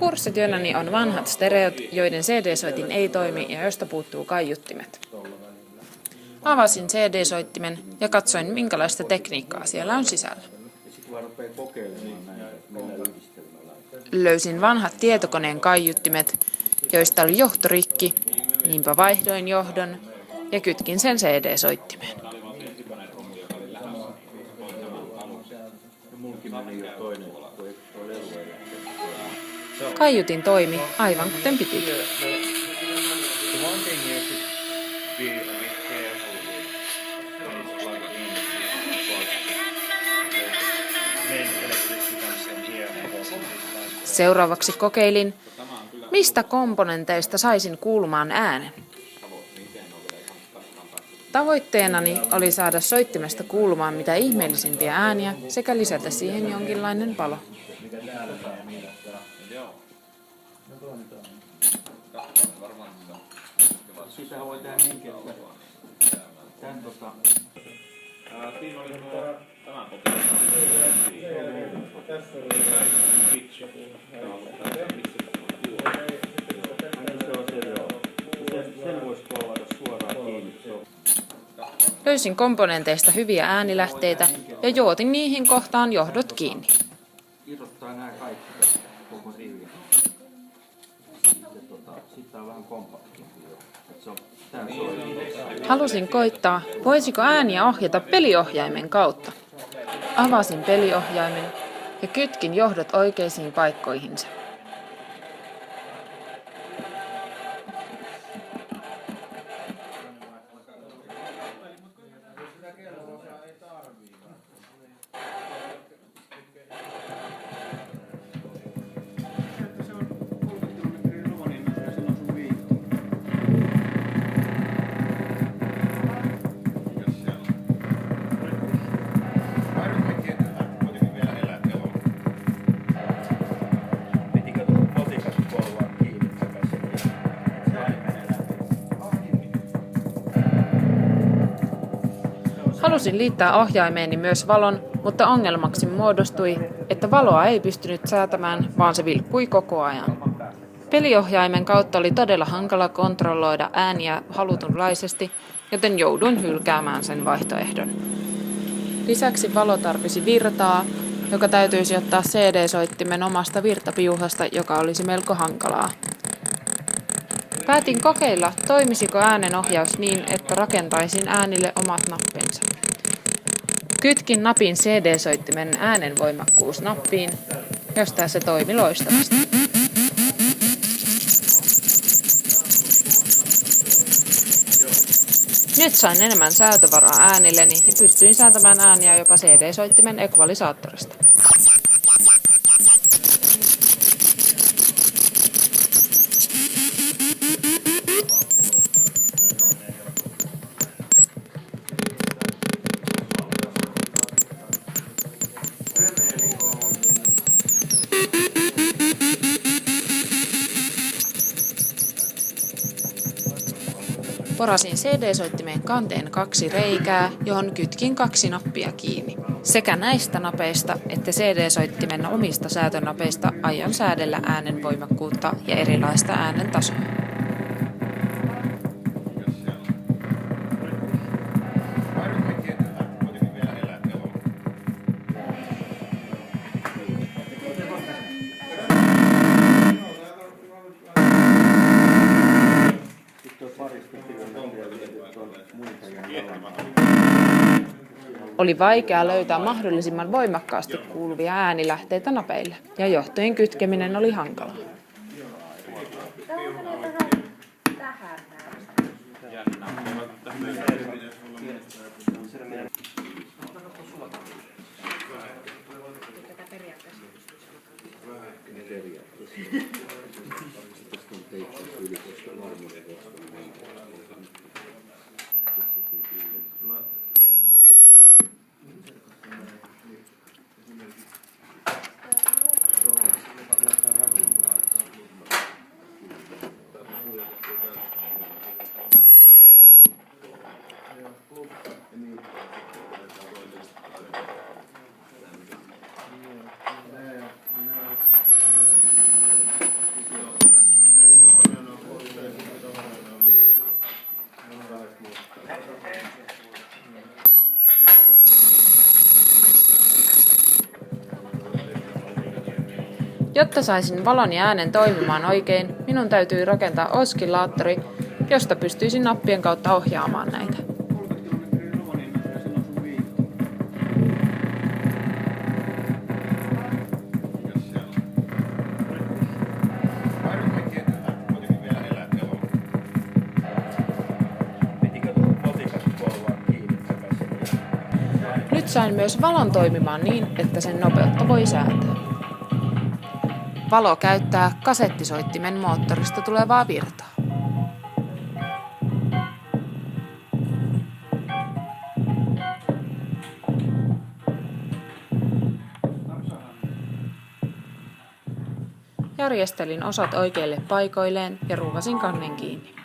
Kurssityönäni on vanhat stereot, joiden CD-soitin ei toimi ja josta puuttuu kaiuttimet. Avasin CD-soittimen ja katsoin, minkälaista tekniikkaa siellä on sisällä. Löysin vanhat tietokoneen kaiuttimet, joista oli johtorikki, niinpä vaihdoin johdon ja kytkin sen CD-soittimeen. Kaiutin toimi aivan kuten pitikin. Seuraavaksi kokeilin, mistä komponenteista saisin kuulumaan äänen. Tavoitteenani oli saada soittimesta kuulumaan mitä ihmeellisimpiä ääniä sekä lisätä siihen jonkinlainen palo. Sitä voi tehdä niinkin, että tämän siinä oli tämän tässä oli sen voisi kollata suoraan kiinni. Löysin komponenteista hyviä äänilähteitä ja juotin niihin kohtaan johdot kiinni. Irrottaa nämä kaikki koko riviä. Sitten on vähän kompaktimpi. Halusin koittaa, voisiko ääniä ohjata peliohjaimen kautta. Avasin peliohjaimen ja kytkin johdot oikeisiin paikkoihinsa. Halusin liittää ohjaimeeni myös valon, mutta ongelmaksi muodostui, että valoa ei pystynyt säätämään, vaan se vilkkui koko ajan. Peliohjaimen kautta oli todella hankala kontrolloida ääniä halutunlaisesti, joten jouduin hylkäämään sen vaihtoehdon. Lisäksi valo tarvisi virtaa, joka täytyisi ottaa CD-soittimen omasta virtapiuhasta, joka olisi melko hankalaa. Päätin kokeilla, toimisiko äänenohjaus niin, että rakentaisin äänille omat nappinsa. Kytkin napin CD-soittimen äänenvoimakkuusnappiin, josta se toimi loistavasti. Nyt sain enemmän säätövaraa äänilleni ja pystyin säätämään ääniä jopa CD-soittimen ekvalisaattorista. Porasin CD-soittimeen kanteen 2 reikää, johon kytkin 2 nappia kiinni. Sekä näistä napeista että CD-soittimen omista säätönapeista aion säädellä äänen voimakkuutta ja erilaista äänen tasoa. Oli vaikea löytää mahdollisimman voimakkaasti kuuluvia äänilähteitä napeille, ja johtojen kytkeminen oli hankalaa. Jotta saisin valon ja äänen toimimaan oikein, minun täytyi rakentaa oskillaattori, josta pystyisin nappien kautta ohjaamaan näitä. Nyt sain myös valon toimimaan niin, että sen nopeutta voi säätää. Valo käyttää kasettisoittimen moottorista tulevaa virtaa. Järjestelin osat oikeille paikoilleen ja ruuvasin kannen kiinni.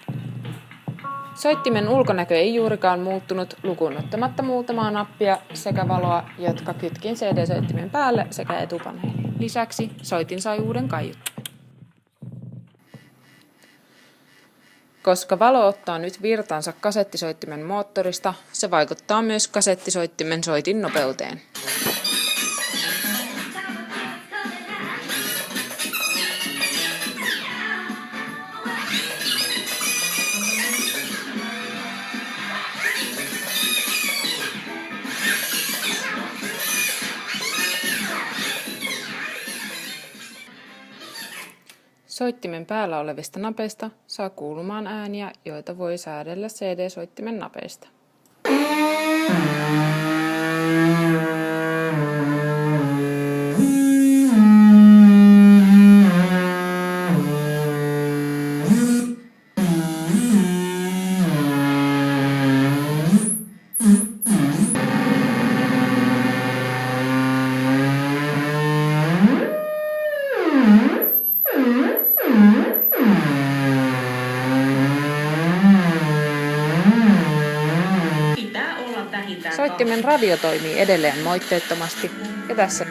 Soittimen ulkonäkö ei juurikaan muuttunut lukuun ottamatta muutamaa nappia sekä valoa, jotka kytkin CD-soittimen päälle sekä etupaneeliin. Lisäksi soitin sai uuden kaiuttimen. Koska valo ottaa nyt virtansa kasettisoittimen moottorista, se vaikuttaa myös kasettisoittimen soitin nopeuteen. Soittimen päällä olevista napeista saa kuulumaan ääniä, joita voi säädellä CD-soittimen napeista. Soittimen radio toimii edelleen moitteettomasti ja tässä